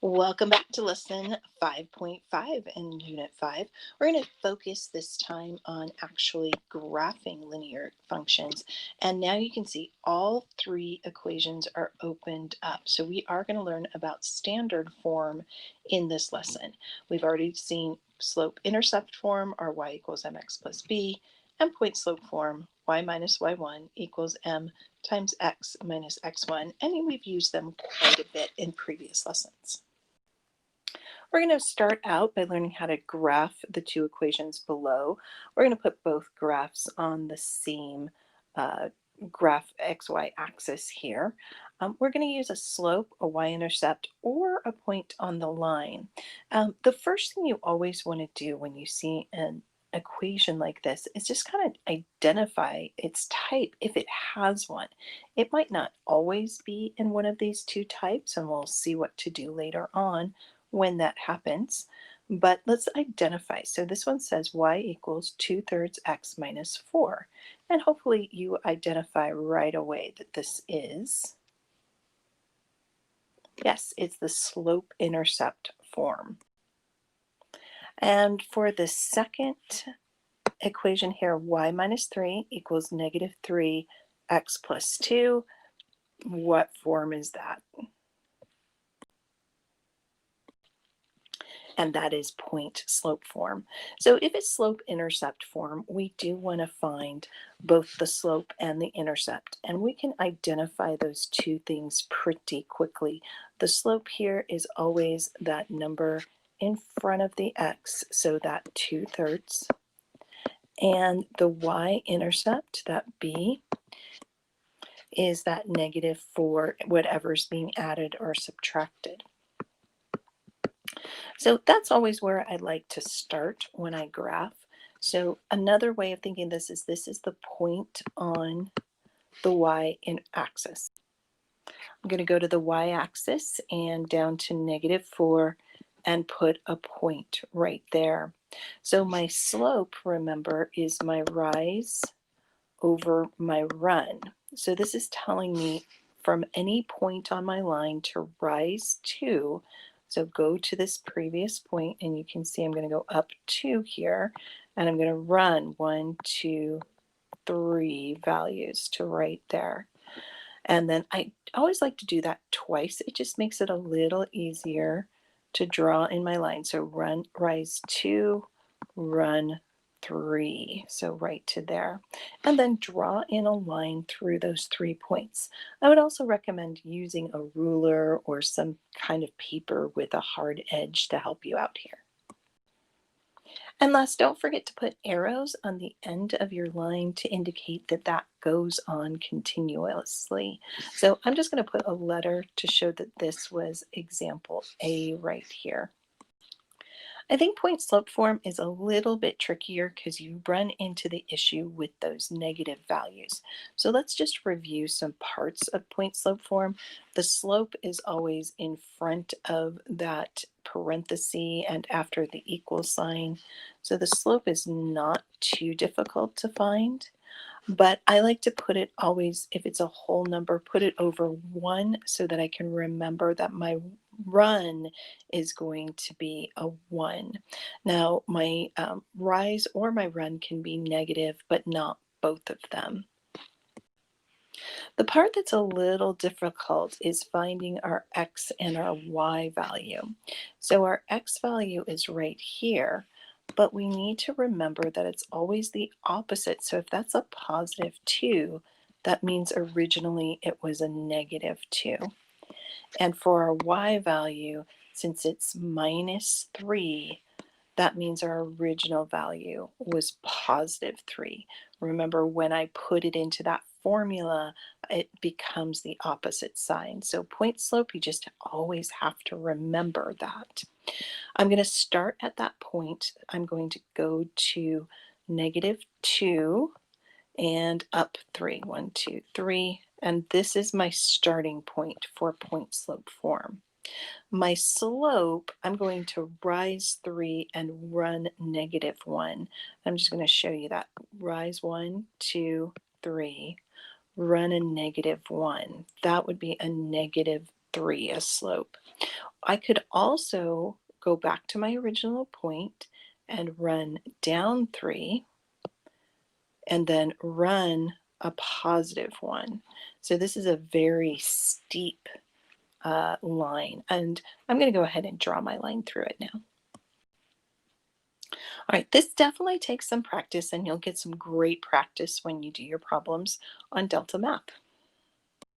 Welcome back to lesson 5.5 in Unit 5. We're going to focus this time on actually graphing linear functions. And now you can see all three equations are opened up. So we are going to learn about standard form in this lesson. We've already seen slope-intercept form, or y equals mx plus b, and point slope form, y minus y1 equals m times x minus x1. And we've used them quite a bit in previous lessons. We're going to start out by learning how to graph the two equations below. We're going to put both graphs on the same graph xy axis here. We're going to use a slope, a y-intercept, or a point on the line. The first thing you always want to do when you see an equation like this is just kind of identify its type if it has one. It might not always be in one of these two types, and we'll see what to do later on when that happens. But let's identify. So this one says y equals 2/3 x minus 4. And hopefully you identify right away that this is, yes, it's the slope-intercept form. And for the second equation here, y minus 3 equals negative 3 x plus 2. What form is that? And that is point slope form. So if it's slope intercept form, we do want to find both the slope and the intercept, and we can identify those two things pretty quickly. The slope here is always that number in front of the x, so that 2/3, and the y-intercept, that b, is that negative for whatever's being added or subtracted. So that's always where I like to start when I graph. So another way of thinking this is the point on the y-axis. I'm going to go to the y-axis and down to -4 and put a point right there. So my slope, remember, is my rise over my run. So this is telling me from any point on my line to rise to. So go to this previous point, and you can see I'm going to go up 2 here, and I'm going to run 1, 2, 3 values to right there. And then I always like to do that twice. It just makes it a little easier to draw in my line. So run, rise 2, run 3. So right to there. And then draw in a line through those 3 points. I would also recommend using a ruler or some kind of paper with a hard edge to help you out here. And last, don't forget to put arrows on the end of your line to indicate that that goes on continuously. So I'm just going to put a letter to show that this was example A right here. I think point slope form is a little bit trickier because you run into the issue with those negative values. So let's just review some parts of point slope form. The slope is always in front of that parenthesis and after the equal sign. So the slope is not too difficult to find. But I like to put it always, if it's a whole number, put it over 1 so that I can remember that my run is going to be a 1. Now, my rise or my run can be negative, but not both of them. The part that's a little difficult is finding our x and our y value. So our x value is right here, but we need to remember that it's always the opposite. So if that's a positive 2, that means originally it was a negative 2. And for our y value, since it's -3, that means our original value was positive 3. Remember, when I put it into that formula, it becomes the opposite sign. So point slope, you just always have to remember that. I'm going to start at that point. I'm going to go to -2 and up 3. 1, 2, 3. And this is my starting point for point slope form. My slope, I'm going to rise 3 and run -1. I'm just going to show you that. Rise 1, 2, 3, run a -1. That would be a negative 3 as slope. I could also go back to my original point and run down 3 and then run a positive 1. So this is a very steep line, and I'm going to go ahead and draw my line through it now. All right, this definitely takes some practice, and you'll get some great practice when you do your problems on Delta Math.